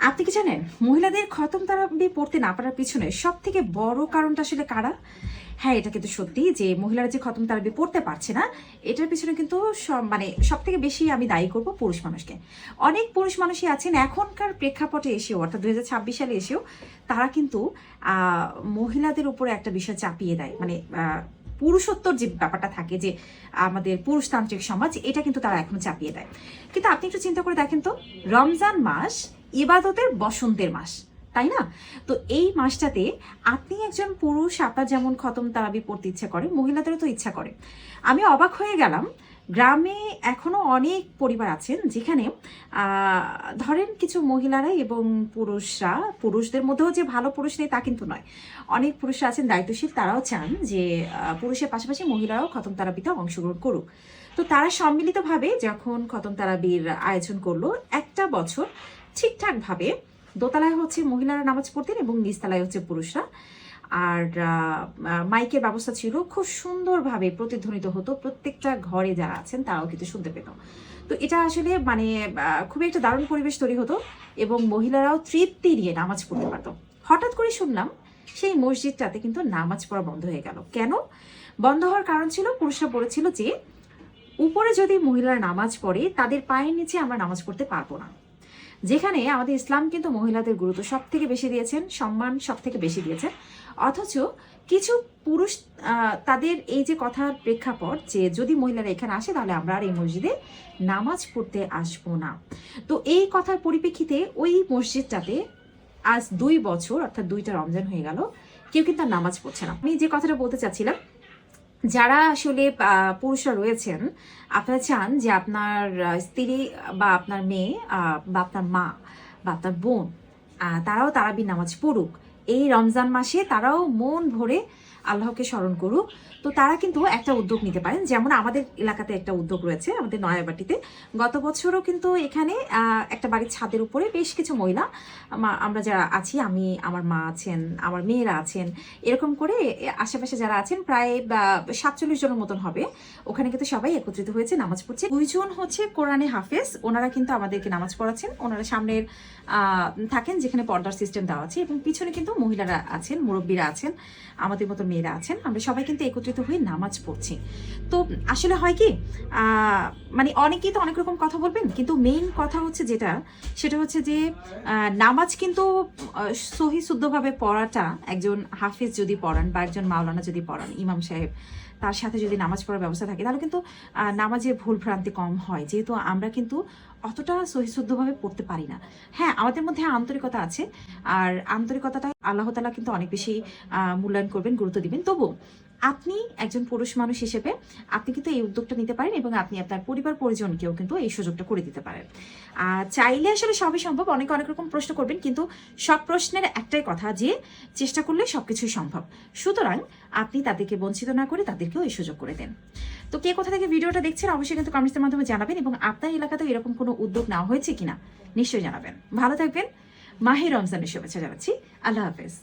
আপনি কি জানেন মহিলাদের খতম তারাবি পড়তে না পারার পিছনে সব থেকে বড় কারণটা আসলে কারা? হ্যাঁ, এটা কিন্তু সত্যি যে মহিলারা যে খতম তারাবি পড়তে পারছে না, এটার পিছনে কিন্তু সব থেকে বেশি আমি দায়ী করব পুরুষ মানুষকে। অনেক পুরুষ মানুষই আছেন এখনকার প্রেক্ষাপটে এসেও, অর্থাৎ 2026 সালে এসেও তারা কিন্তু মহিলাদের উপরে একটা বিষয় চাপিয়ে দেয়, মানে পুরুষত্বর যে ব্যাপারটা থাকে, যে আমাদের পুরুষতান্ত্রিক সমাজ, এটা কিন্তু তারা এখন চাপিয়ে দেয়। কিন্তু আপনি একটু চিন্তা করে দেখেন তো, রমজান মাস ইবাদতের বসন্তের মাস, তাই না? তো এই মাসটাতে আপনি একজন পুরুষ, আপনার যেমন খতম তারাবি পড়তে ইচ্ছা করে, মহিলাদেরও তো ইচ্ছা করে। আমি অবাক হয়ে গেলাম, গ্রামে এখনো অনেক পরিবার আছেন যেখানে ধরেন কিছু মহিলারা এবং পুরুষরা, পুরুষদের মধ্যেও যে ভালো পুরুষ নেই তা কিন্তু নয়, অনেক পুরুষরা আছেন দায়িত্বশীল, তারাও চান যে পুরুষের পাশাপাশি মহিলারাও খতম তারাবিতে অংশগ্রহণ করুক। তো তারা সম্মিলিতভাবে যখন খতম তারাবির আয়োজন করলো, একটা বছর ঠিকঠাকভাবে দোতলায় হচ্ছে মহিলারা নামাজ পড়তেন এবং নিচতলায় হচ্ছে পুরুষরা। আর মাইকের ব্যবস্থা ছিল, খুব সুন্দরভাবে প্রতিধ্বনিত হতো, প্রত্যেকটা ঘরে যারা আছেন তারাও কিন্তু শুনতে পেত। তো এটা আসলে মানে খুবই একটা দারুণ পরিবেশ তৈরি হতো এবং মহিলারাও তৃপ্তি নিয়ে নামাজ পড়তে পারতো। হঠাৎ করে শুনলাম সেই মসজিদটাতে কিন্তু নামাজ পড়া বন্ধ হয়ে গেল। কেন বন্ধ হওয়ার কারণ ছিল, পুরুষরা বলেছিল যে উপরে যদি মহিলারা নামাজ পড়ে তাদের পায়ের নিচে আমরা নামাজ পড়তে পারবো না। যেখানে আমাদের ইসলাম কিন্তু মহিলাদের গুরুত্ব সব থেকে বেশি দিয়েছেন, সম্মান সব থেকে বেশি দিয়েছেন, অথচ কিছু পুরুষ তাদের এই যে কথার প্রেক্ষাপট যে যদি মহিলারা এখানে আসে তাহলে আমরা আর এই মসজিদে নামাজ পড়তে আসবো না। তো এই কথার পরিপ্রেক্ষিতে ওই মসজিদটাতে আজ 2 বছর, অর্থাৎ 2টা রমজান হয়ে গেল, কেউ কিন্তু আর নামাজ পড়ছে না। আমি যে কথাটা বলতে চাচ্ছিলাম, যারা আসলে পুরুষরা রয়েছেন, আপনারা চান যে আপনার স্ত্রী বা আপনার মেয়ে বা আপনার মা বা আপনার বোন তারাও তারাবির নামাজ পড়ুক, এই রমজান মাসে তারাও মন ভরে আল্লাহকে স্মরণ করুক। তো তারা কিন্তু একটা উদ্যোগ নিতে পারেন, যেমন আমাদের এলাকাতে একটা উদ্যোগ রয়েছে, আমাদের নয়াবাটিতে গত বছরও কিন্তু এখানে একটা বাড়ির ছাদের উপরে বেশ কিছু মহিলা, আমরা যারা আছি, আমি, আমার মা আছেন, আমার মেয়েরা আছেন, এরকম করে আশেপাশে যারা আছেন প্রায় 47 জনের মতন হবে, ওখানে কিন্তু সবাই একত্রিত হয়েছে, নামাজ পড়ছে। 2 জন হচ্ছে কোরআনে হাফেজ, ওনারা কিন্তু আমাদেরকে নামাজ পড়াচ্ছেন। ওনারা সামনের থাকেন যেখানে পর্দার সিস্টেম দেওয়া আছে, এবং পিছনে কিন্তু মহিলারা আছেন, মুরব্বীরা আছেন, আমাদের মতো মেয়েরা আছেন, আমরা সবাই কিন্তু একত্রিত হয়ে নামাজ পড়ছি। তো আসলে হয় কি, মানে অনেকেই তো অনেক রকম কথা বলবেন, কিন্তু মেইন কথা হচ্ছে সেটা হচ্ছে যে নামাজ কিন্তু সহি শুদ্ধভাবে পড়াটা, একজন হাফিজ যদি পড়ান বা একজন মাওলানা যদি পড়ান, ইমাম সাহেব, তার সাথে যদি নামাজ পড়ার ব্যবস্থা থাকে, তাহলে কিন্তু নামাজে ভুল ভ্রান্তি কম হয়, যেহেতু আমরা কিন্তু অতটা সহিশুদ্ধভাবে পড়তে পারি না। হ্যাঁ, আমাদের মধ্যে আন্তরিকতা আছে, আর আন্তরিকতাটা আল্লাহ তাআলা কিন্তু অনেক বেশি মূল্যায়ন করবেন, গুরুত্ব দিবেন। তবু আপনি একজন পুরুষ মানুষ হিসেবে আপনি কিন্তু এই উদ্যোগটা নিতে পারেন, এবং আপনি আপনার পরিবার পরিজনকেও কিন্তু এই সুযোগটা করে দিতে পারেন। চাইলে আসলে সবই সম্ভব। অনেকে অনেক রকম প্রশ্ন করবেন, কিন্তু সব প্রশ্নের একটাই কথা, যে চেষ্টা করলে সবকিছুই সম্ভব। সুতরাং আপনি তাদেরকে বঞ্চিত না করে তাদেরকেও এই সুযোগ করে দেন। তো কে কোথা থেকে ভিডিওটা দেখছেন অবশ্যই কিন্তু কমেন্টসের মাধ্যমে জানাবেন, এবং আপনার এলাকাতে এরকম কোনো উদ্যোগ নেওয়া হয়েছে কিনা নিশ্চয়ই জানাবেন। ভালো থাকবেন, মাহে রমজানের শুভেচ্ছা জানাচ্ছি। আল্লাহ হাফেজ।